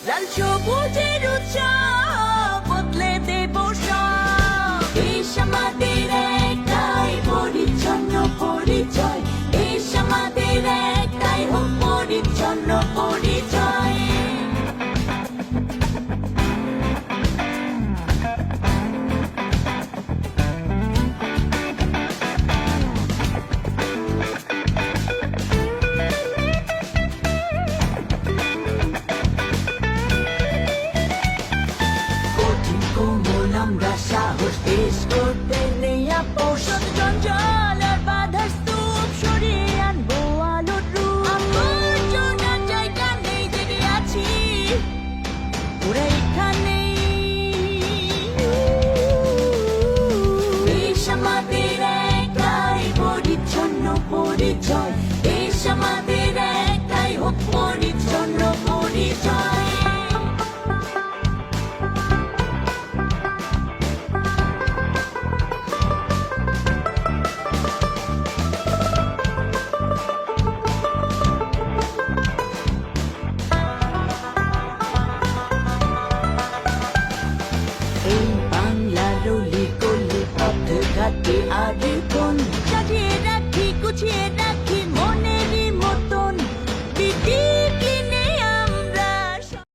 লাল সবুজের উৎসব বদলে দেব সব। দেশ আমাদের একটাই, পরিচ্ছন্ন পরিচয়। দেশ আমাদের একটাই, হোক পরিচ্ছন্ন পরিচয়। আমরা সাহস দেশ করতে নেই আপোষ। জঞ্জাল আর বাধার স্তূপ সরিয়ে আনবো আলোর রূপ। আবর্জনার জায়গা নেই, জেগে আছি ওরা এখানেই। দেশ আমাদের একটাই, পরিচ্ছন্ন পরিচয়। দেশ আমাদের একটাই, হোক পরিচ্ছন্ন পরিচয়। সাজিয়ে রাখি, গুছিয়ে